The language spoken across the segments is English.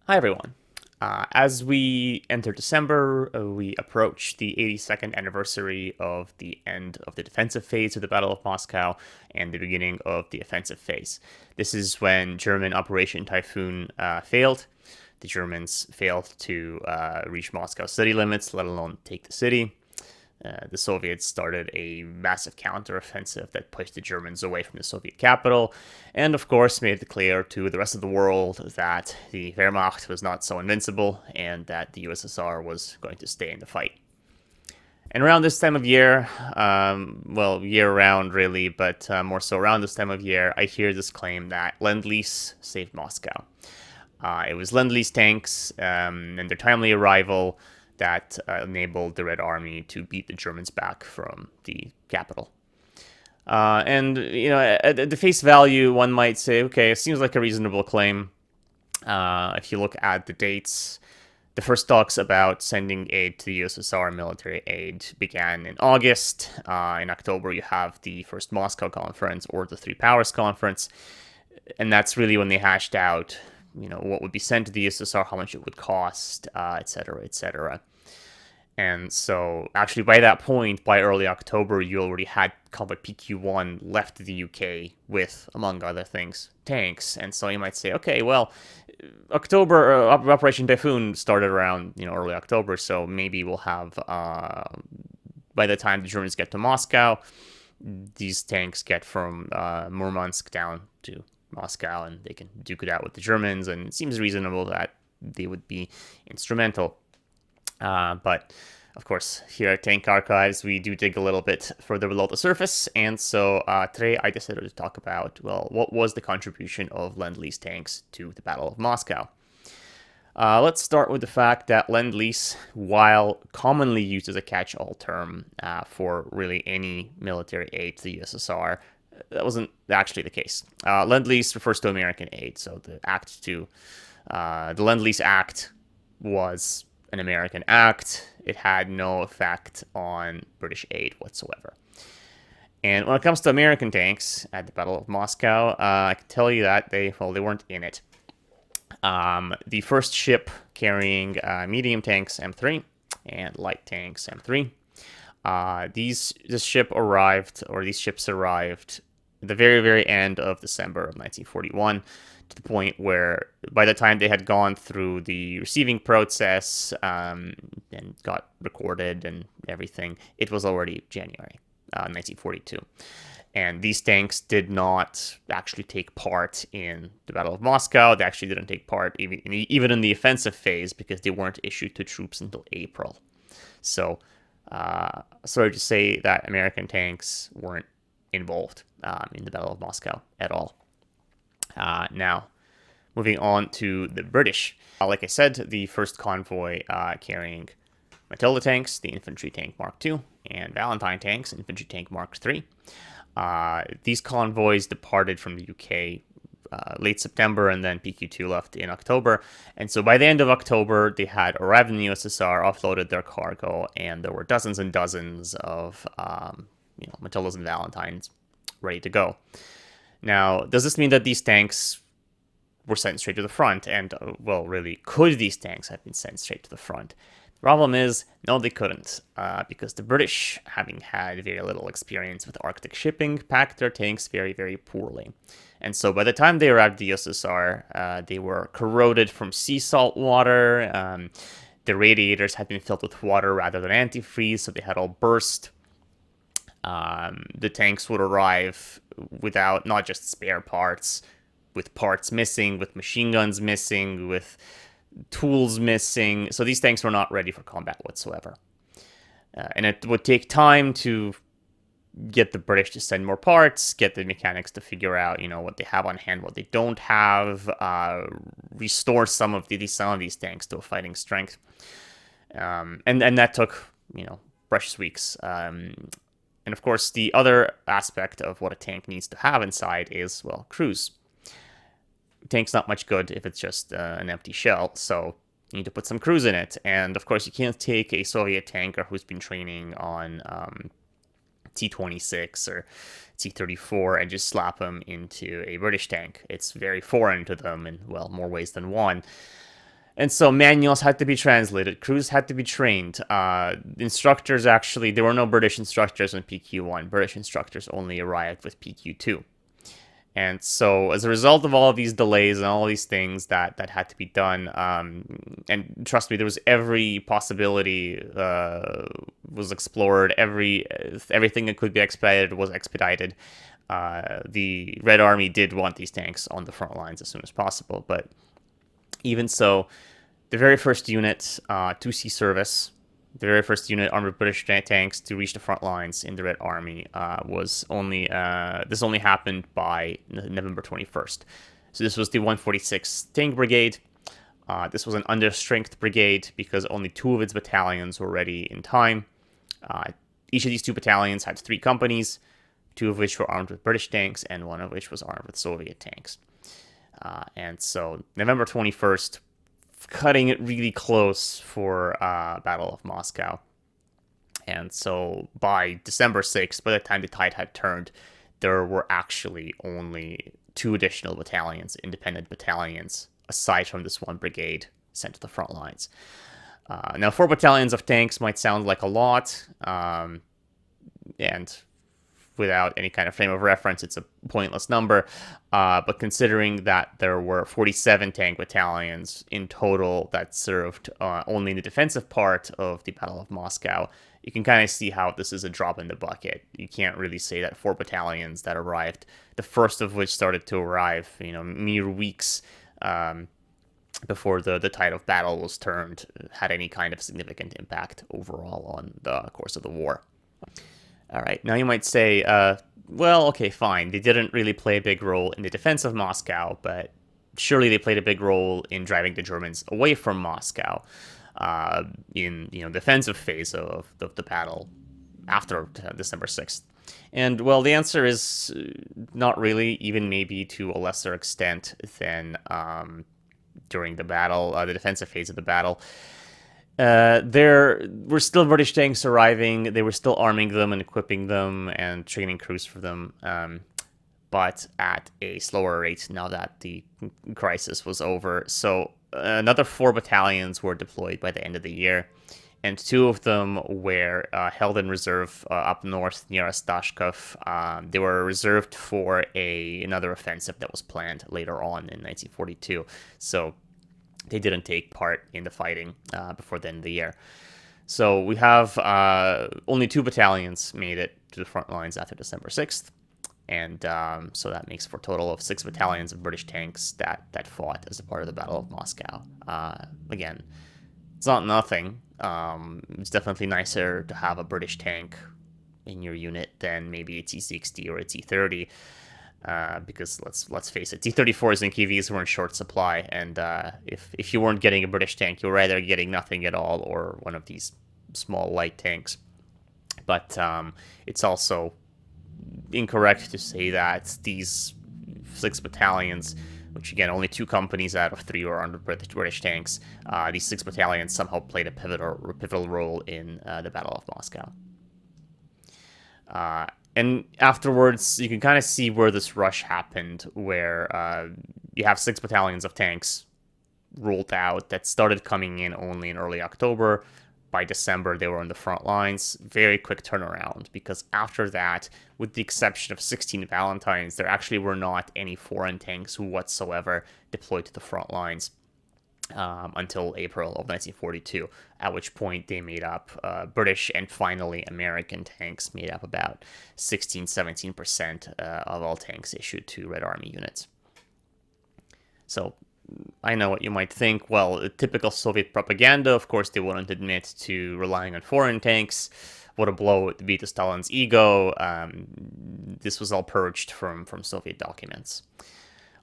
Hi, everyone. As we enter December, we approach the 82nd anniversary of the end of the defensive phase of the Battle of Moscow and the beginning of the offensive phase. This is when German Operation Typhoon failed. The Germans failed to reach Moscow city limits, let alone take the city. The Soviets started a massive counteroffensive that pushed the Germans away from the Soviet capital, and of course made it clear to the rest of the world that the Wehrmacht was not so invincible and that the USSR was going to stay in the fight. And around this time of year, well, year round really, but more so around this time of year, I hear this claim that Lend Lease saved Moscow. It was Lend Lease tanks and their timely arrival that enabled the Red Army to beat the Germans back from the capital. And, you know, at the face value, one might say, okay, it seems like a reasonable claim. If you look at the dates, the first talks about sending aid to the USSR, military aid, began in August. In October, you have the first Moscow conference or the Three Powers conference. And that's really when they hashed out, you know, what would be sent to the USSR, how much it would cost, et cetera, et cetera. And so, actually, by that point, by early October, you already had Combat PQ-1 left the UK with, among other things, tanks. And so you might say, okay, well, October Operation Typhoon started around early October, so maybe we'll have by the time the Germans get to Moscow, these tanks get from Murmansk down to Moscow, and they can duke it out with the Germans. And it seems reasonable that they would be instrumental. But of course, here at Tank Archives, we do dig a little bit further below the surface. And so today I decided to talk about, well, what was the contribution of Lend Lease tanks to the Battle of Moscow? Let's start with the fact that Lend Lease, while commonly used as a catch all term for really any military aid to the USSR, that wasn't actually the case. Lend Lease refers to American aid. So the Lend Lease Act was an American act. It had no effect on British aid whatsoever. And when it comes to American tanks at the Battle of Moscow, I can tell you that they weren't in it. The first ship carrying medium tanks M3 and light tanks M3. These ships arrived at the very, very end of December of 1941, to the point where by the time they had gone through the receiving process and got recorded and everything, it was already January 1942. And these tanks did not actually take part in the Battle of Moscow. They actually didn't take part even in the offensive phase because they weren't issued to troops until April. So, sorry to say that American tanks weren't involved in the Battle of Moscow at all. Now, moving on to the British. Like I said, the first convoy carrying Matilda tanks, the infantry tank Mark II, and Valentine tanks, infantry tank Mark III. These convoys departed from the UK late September, and then PQ2 left in October. And so by the end of October, they had arrived in the USSR, offloaded their cargo, and there were dozens and dozens of Matildas and Valentines ready to go. Now, does this mean that these tanks were sent straight to the front? And, well, really, could these tanks have been sent straight to the front? The problem is, no, they couldn't, because the British, having had very little experience with Arctic shipping, packed their tanks very, very poorly. And so by the time they arrived at the USSR, they were corroded from sea salt water. The radiators had been filled with water rather than antifreeze, so they had all burst. The tanks would arrive without not just spare parts, with parts missing, with machine guns missing, with tools missing. So these tanks were not ready for combat whatsoever. And it would take time to get the British to send more parts, get the mechanics to figure out, what they have on hand, what they don't have, restore some of these tanks to a fighting strength. And that took, precious weeks. And of course, the other aspect of what a tank needs to have inside is, well, crews. Tank's not much good if it's just an empty shell, so you need to put some crews in it. And of course, you can't take a Soviet tanker who's been training on T-26 or T-34 and just slap them into a British tank. It's very foreign to them in, well, more ways than one. And so manuals had to be translated, crews had to be trained. Instructors actually, there were no British instructors in PQ1. British instructors only arrived with PQ2. And so, as a result of all of these delays and all these things that had to be done, and trust me, there was every possibility was explored. Everything that could be expedited was expedited. The Red Army did want these tanks on the front lines as soon as possible, but even so, the very first unit to see service, the very first unit armed British tanks to reach the front lines in the Red Army was only this only happened by November 21st. So this was the 146th Tank Brigade. This was an understrength brigade because only two of its battalions were ready in time. Each of these two battalions had three companies, two of which were armed with British tanks and one of which was armed with Soviet tanks. And so November 21st, cutting it really close for Battle of Moscow. And so by December 6th, by the time the tide had turned, there were actually only two additional battalions, independent battalions, aside from this one brigade sent to the front lines. Now, 4 battalions of tanks might sound like a lot, and without any kind of frame of reference, it's a pointless number. But considering that there were 47 tank battalions in total that served only in the defensive part of the Battle of Moscow, you can kind of see how this is a drop in the bucket. You can't really say that 4 battalions that arrived, the first of which started to arrive, mere weeks before the tide of battle was turned, had any kind of significant impact overall on the course of the war. All right, now you might say, well, okay, fine. They didn't really play a big role in the defense of Moscow, but surely they played a big role in driving the Germans away from Moscow in defensive phase of the battle after December 6th. And, well, the answer is not really, even maybe to a lesser extent than during the battle, the defensive phase of the battle. There were still British tanks arriving. They were still arming them and equipping them and training crews for them, but at a slower rate now that the crisis was over. So another 4 battalions were deployed by the end of the year, and 2 of them were held in reserve up north near Ostashkov. They were reserved for another offensive that was planned later on in 1942. So they didn't take part in the fighting before the end of the year. So we have only 2 battalions made it to the front lines after December 6th. And so that makes for a total of 6 battalions of British tanks that fought as a part of the Battle of Moscow. Again, it's not nothing. It's definitely nicer to have a British tank in your unit than maybe a T-60 or a T-30. Because let's face it, T-34s and KVs were in short supply, and if you weren't getting a British tank, you were either getting nothing at all or one of these small light tanks. But it's also incorrect to say that these 6 battalions, which again only 2 companies out of 3 were under British tanks, these 6 battalions somehow played a pivotal role in the Battle of Moscow. And afterwards, you can kind of see where this rush happened, where you have 6 battalions of tanks rolled out that started coming in only in early October. By December, they were on the front lines. Very quick turnaround, because after that, with the exception of 16 Valentines, there actually were not any foreign tanks whatsoever deployed to the front lines until April of 1942, at which point they made up British and finally American tanks made up about 16-17% of all tanks issued to Red Army units. So I know what you might think. Well, typical Soviet propaganda, of course, they wouldn't admit to relying on foreign tanks. What a blow it would be to Stalin's ego. This was all purged from Soviet documents.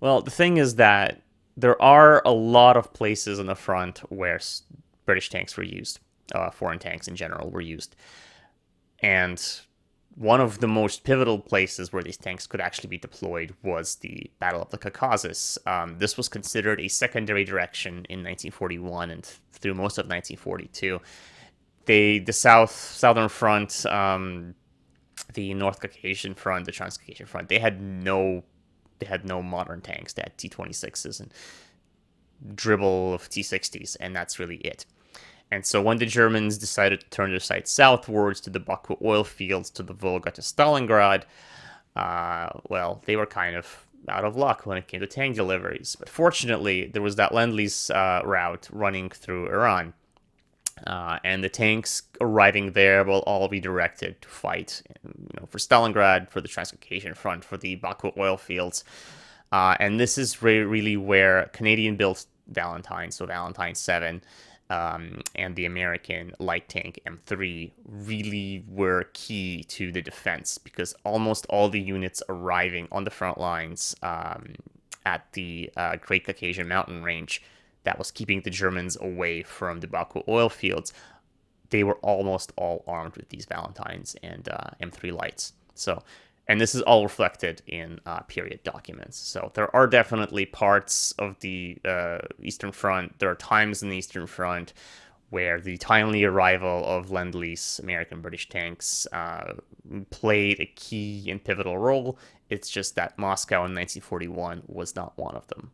Well, the thing is that there are a lot of places on the front where British tanks were used. Foreign tanks in general were used. And one of the most pivotal places where these tanks could actually be deployed was the Battle of the Caucasus. This was considered a secondary direction in 1941 and through most of 1942. The southern front, the North Caucasian front, the Transcaucasian front, they had no modern tanks. They had T-26s, and dribble of T-60s, and that's really it. And so when the Germans decided to turn their sights southwards to the Baku oil fields, to the Volga, to Stalingrad, well, they were kind of out of luck when it came to tank deliveries. But fortunately, there was that Lend Lease route running through Iran. And the tanks arriving there will all be directed to fight, for Stalingrad, for the Transcaucasian Front, for the Baku oil fields. And this is really where Canadian-built Valentine, so Valentine 7, and the American light tank M3 really were key to the defense, because almost all the units arriving on the front lines at the Great Caucasian Mountain Range that was keeping the Germans away from the Baku oil fields, they were almost all armed with these Valentines and M3 lights. So, and this is all reflected in period documents. So there are definitely parts of the Eastern Front. There are times in the Eastern Front where the timely arrival of Lend-Lease American-British tanks played a key and pivotal role. It's just that Moscow in 1941 was not one of them.